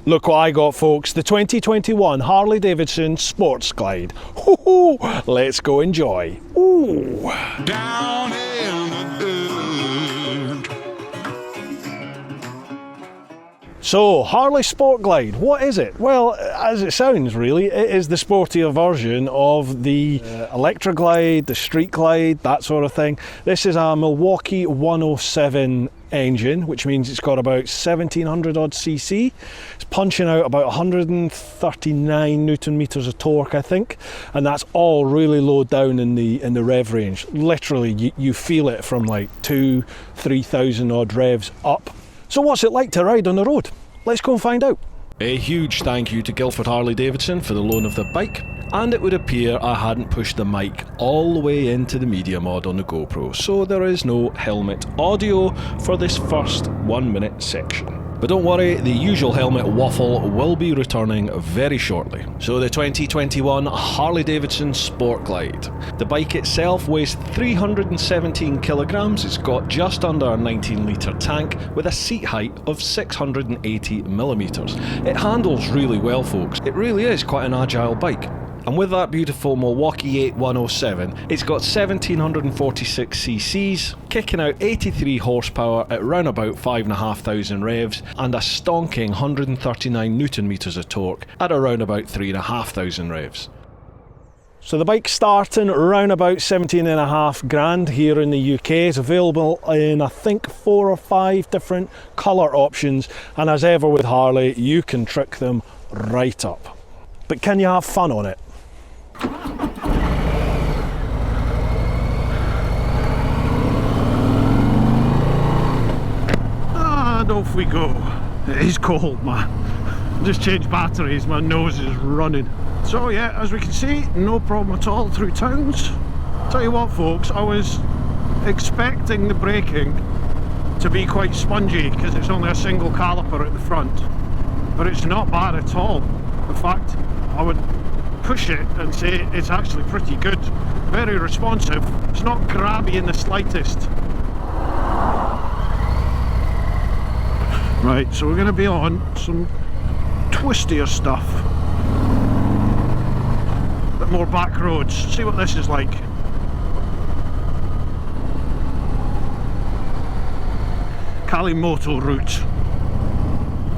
Look what I got, folks, the 2021 Harley Davidson Sport Glide. Hoo-hoo, let's go enjoy. Ooh. Down in the dirt. So, Harley Sport Glide, what is it? Well, as it sounds really, it is the sportier version of the Electra Glide, the Street Glide, that sort of thing. This is a Milwaukee 107 engine, which means it's got about 1700 odd cc. It's punching out about 139 newton meters of torque, I think, and that's all really low down in the rev range. Literally, you feel it from like 2,000-3,000 odd revs up. So what's it like to ride on the road? Let's go and find out. A huge thank you to Guildford Harley Davidson for the loan of the bike, and it would appear I hadn't pushed the mic all the way into the media mod on the GoPro, so there is no helmet audio for this first 1 minute section. But don't worry, the usual helmet waffle will be returning very shortly. So the 2021 Harley Davidson Sport Glide. The bike itself weighs 317 kilograms, it's got just under a 19 litre tank with a seat height of 680 millimeters. It handles really well, folks, it really is quite an agile bike. And with that beautiful Milwaukee 8 107, it's got 1746 cc's, kicking out 83 horsepower at round about 5,500 revs, and a stonking 139 newton meters of torque at around about 3,500 revs. So the bike's starting around about 17.5 grand here in the UK. It's available in I think 4 or 5 different colour options, and as ever with Harley, you can trick them right up. But can you have fun on it? And off we go. It is cold, man. Just changed batteries, my nose is running. So yeah, as we can see, no problem at all through towns. Tell you what, folks, I was expecting the braking to be quite spongy because it's only a single caliper at the front, but it's not bad at all. In fact, I would push it and say it's actually pretty good. Very responsive. It's not grabby in the slightest. Right, so we're going to be on some twistier stuff. A bit more back roads. See what this is like. Kalimoto route.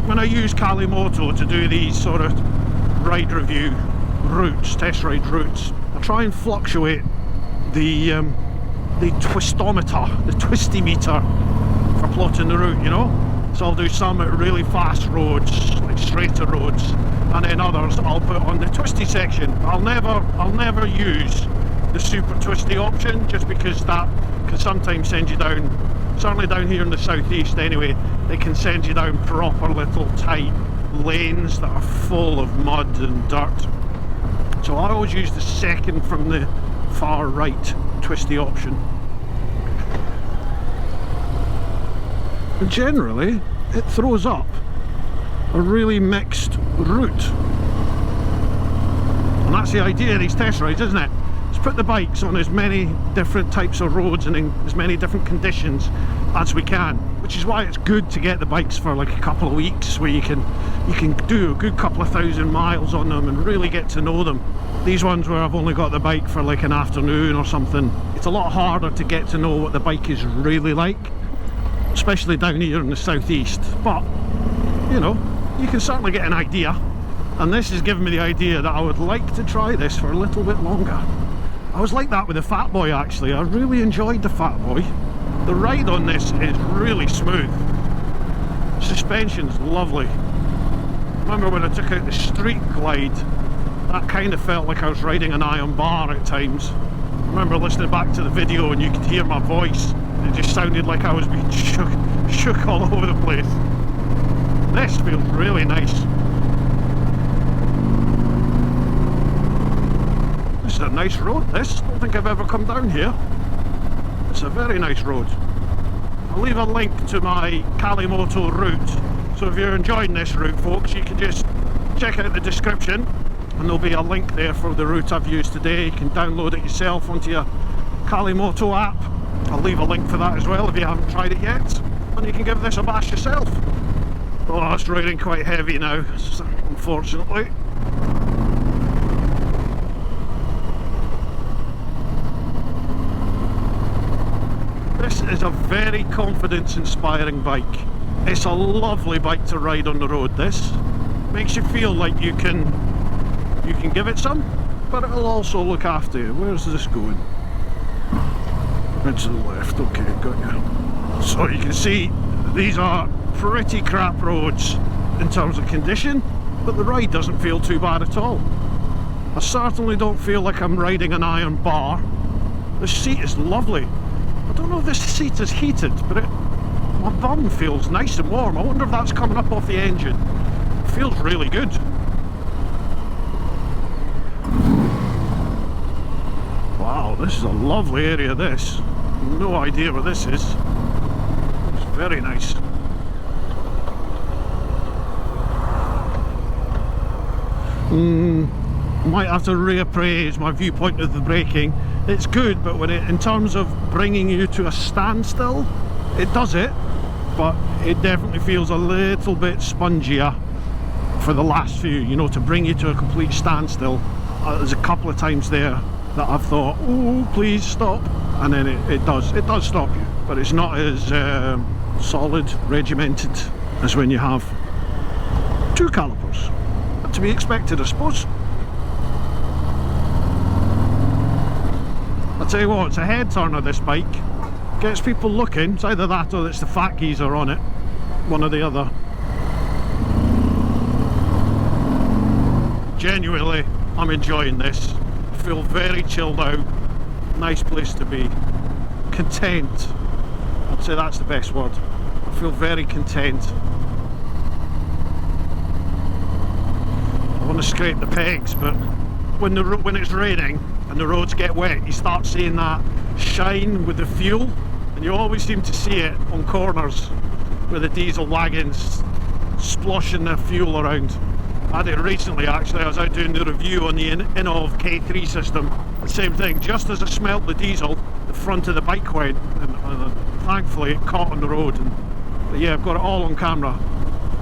When I use Kalimoto to do these sort of ride review routes, test ride routes, I try and fluctuate the twistometer, the twisty meter for plotting the route, you know. So I'll do some at really fast roads, like straighter roads, and then others I'll put on the twisty section. I'll never use the super twisty option, just because that can sometimes send you down, certainly down here in the southeast anyway, they can send you down proper little tight lanes that are full of mud and dirt. So I always use the second from the far right twisty option. But generally, it throws up a really mixed route. And that's the idea of these test rides, isn't it? Let's put the bikes on as many different types of roads and in as many different conditions as we can, which is why it's good to get the bikes for like a couple of weeks, where you can do a good couple of thousand miles on them and really get to know them. These ones where I've only got the bike for like an afternoon or something, it's a lot harder to get to know what the bike is really like, especially down here in the southeast. But you know, you can certainly get an idea, and this has given me the idea that I would like to try this for a little bit longer. I was like that with the Fat Boy actually. I really enjoyed the Fat Boy. The ride on this is really smooth. Suspension's lovely. Remember when I took out the Street Glide, that kind of felt like I was riding an iron bar at times. I remember listening back to the video and you could hear my voice. It just sounded like I was being shook all over the place. This feels really nice. This is a nice road, this. I don't think I've ever come down here. It's a very nice road. I'll leave a link to my Kalimoto route, so if you're enjoying this route, folks, you can just check out the description and there'll be a link there for the route I've used today. You can download it yourself onto your Kalimoto app. I'll leave a link for that as well if you haven't tried it yet, and you can give this a bash yourself. Oh, it's riding quite heavy now, unfortunately. This is a very confidence-inspiring bike. It's a lovely bike to ride on the road. This makes you feel like you can give it some, but it'll also look after you. Where's this going? Right to the left. Okay, got you. So you can see these are pretty crap roads in terms of condition, but the ride doesn't feel too bad at all. I certainly don't feel like I'm riding an iron bar. The seat is lovely. I don't know if this seat is heated, but my bum feels nice and warm. I wonder if that's coming up off the engine. It feels really good. Wow, this is a lovely area, this. No idea where this is. It's very nice. Might have to reappraise my viewpoint of the braking. It's good, but when in terms of bringing you to a standstill, it does it, but it definitely feels a little bit spongier for the last few, you know, to bring you to a complete standstill. There's a couple of times there that I've thought, oh, please stop, and then it does stop you, but it's not as solid, regimented as when you have two calipers. But to be expected, I suppose. I'll tell you what, it's a head turner, this bike. Gets people looking. It's either that or it's the fat geezer on it. One or the other. Genuinely, I'm enjoying this. I feel very chilled out. Nice place to be. Content. I'd say that's the best word. I feel very content. I want to scrape the pegs, but when it's raining and the roads get wet, you start seeing that shine with the fuel, and you always seem to see it on corners where the diesel wagons sploshing their fuel around. I had it recently actually. I was out doing the review on the Innovv K3 system. The same thing, just as I smelt the diesel, the front of the bike went, and thankfully it caught on the road. But yeah, I've got it all on camera,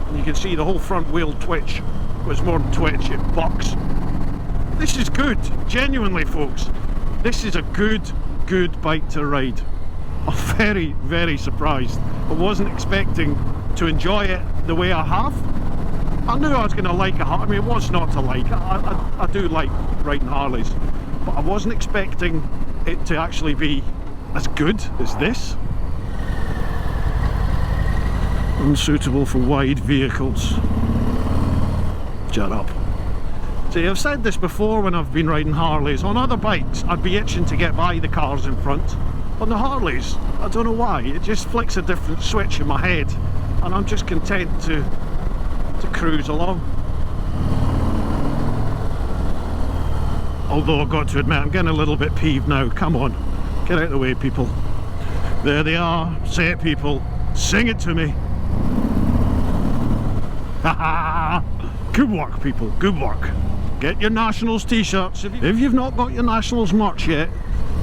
and you can see the whole front wheel twitch. It was more than twitch, it bucks. This is good, genuinely folks. This is a good bike to ride. I'm very, very surprised. I wasn't expecting to enjoy it the way I have. I knew I was going to like a Harley. I mean, what's not to like? I do like riding Harleys, but I wasn't expecting it to actually be as good as this. Unsuitable for wide vehicles. Shut up. See, I've said this before when I've been riding Harleys. On other bikes, I'd be itching to get by the cars in front. On the Harleys, I don't know why, it just flicks a different switch in my head, and I'm just content to cruise along. Although I've got to admit, I'm getting a little bit peeved now. Come on, get out of the way, people. There they are. Say it, people. Sing it to me. Good work, people, good work. Get your Nationals t-shirts. If you've not got your Nationals merch yet,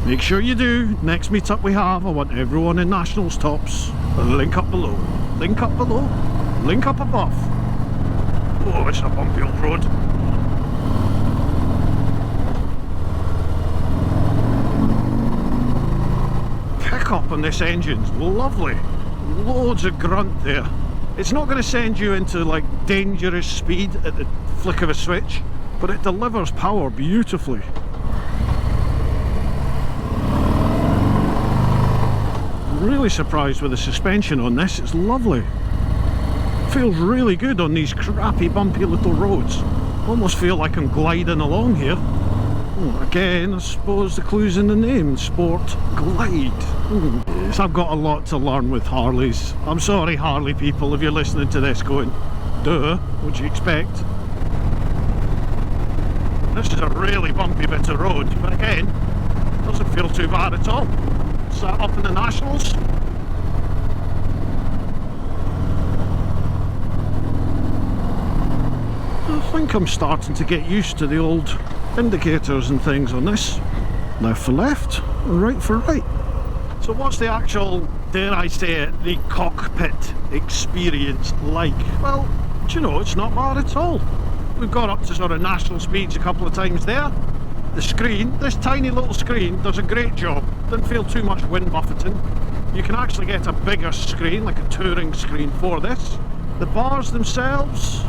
make sure you do. Next meetup we have, I want everyone in Nationals tops. Link up below. Link up below. Link up above. Oh, it's a bumpy old road. Kick up on this engine's lovely. Loads of grunt there. It's not going to send you into like dangerous speed at the flick of a switch, but it delivers power beautifully. I'm really surprised with the suspension on this. It's lovely. Feels really good on these crappy bumpy little roads. Almost feel like I'm gliding along here. Again, I suppose the clue's in the name, Sport Glide. Yes, I've got a lot to learn with Harleys. I'm sorry, Harley people, if you're listening to this going, duh, what'd you expect? This is a really bumpy bit of road, but again, doesn't feel too bad at all. Sat up in the Nationals. I think I'm starting to get used to the old indicators and things on this. Left for left and right for right. So what's the actual dare I say it, the cockpit experience like? Well, do you know, it's not bad at all. We've got up to sort of national speeds a couple of times there. The screen, this tiny little screen, does a great job. Doesn't feel too much wind buffeting. You can actually get a bigger screen, like a touring screen for this. The bars themselves,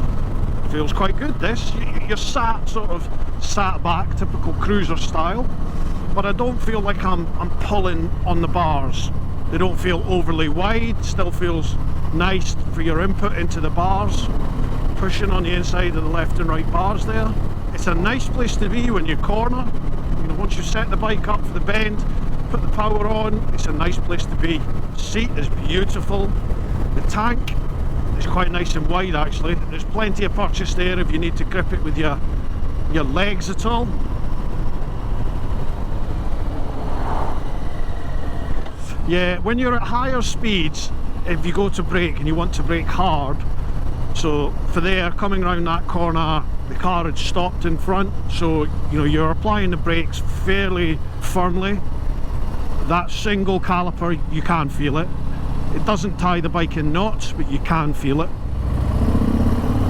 feels quite good this. You're sort of sat back, typical cruiser style. But I don't feel like I'm pulling on the bars. They don't feel overly wide, still feels nice for your input into the bars. Pushing on the inside of the left and right bars there. It's a nice place to be when you corner. You know, once you set the bike up for the bend, put the power on, it's a nice place to be. Seat is beautiful. The tank is quite nice and wide actually. There's plenty of purchase there if you need to grip it with your legs at all. Yeah, when you're at higher speeds, if you go to brake and you want to brake hard, so for there, coming around that corner, the car had stopped in front, so you know you're applying the brakes fairly firmly. That single caliper, you can feel it. It doesn't tie the bike in knots, but you can feel it.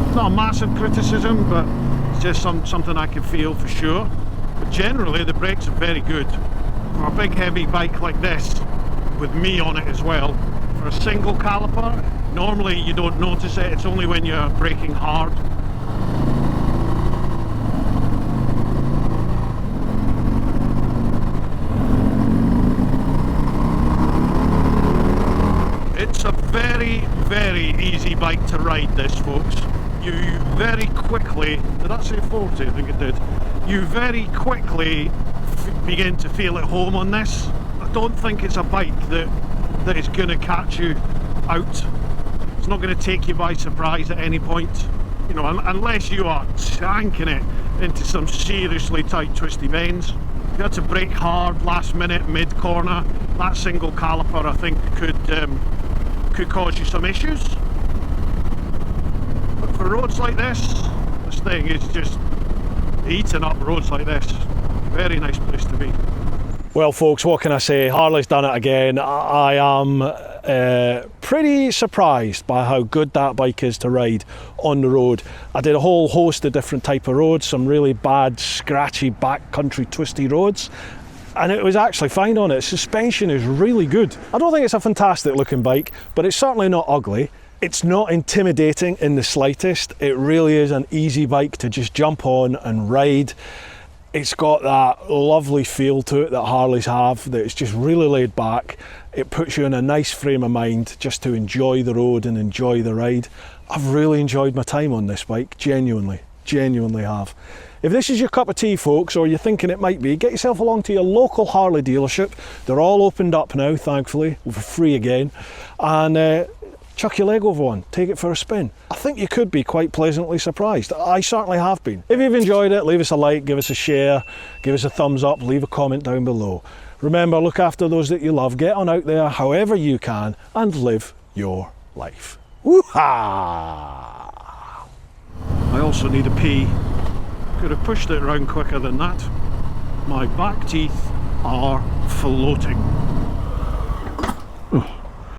It's not a massive criticism, but it's just something I can feel for sure. But generally, the brakes are very good. For a big heavy bike like this, with me on it as well, for a single caliper, normally you don't notice it, it's only when you're braking hard. It's a very, very easy bike to ride this, folks. You very quickly, did that say 40? I think it did. You very quickly begin to feel at home on this. I don't think it's a bike that is going to catch you out. It's not going to take you by surprise at any point, you know, unless you are tanking it into some seriously tight twisty bends. If you had to brake hard last minute, mid corner, that single caliper I think could cause you some issues. But for roads like this thing is just eating up roads like this. Very nice place to be. Well folks, what can I say? Harley's done it again. I am pretty surprised by how good that bike is to ride on the road. I did a whole host of different type of roads, some really bad, scratchy, backcountry, twisty roads, and it was actually fine on it. Suspension is really good. I don't think it's a fantastic looking bike, but it's certainly not ugly. It's not intimidating in the slightest. It really is an easy bike to just jump on and ride. It's got that lovely feel to it that Harleys have, that it's just really laid back. It puts you in a nice frame of mind just to enjoy the road and enjoy the ride. I've really enjoyed my time on this bike, genuinely have. If this is your cup of tea, folks, or you're thinking it might be, get yourself along to your local Harley dealership. They're all opened up now, thankfully, for free again. And chuck your leg over one, take it for a spin. I think you could be quite pleasantly surprised. I certainly have been. If you've enjoyed it, leave us a like, give us a share, give us a thumbs up, leave a comment down below. Remember, look after those that you love, get on out there however you can and live your life. Woo-ha! I also need a pee. Could have pushed it around quicker than that. My back teeth are floating.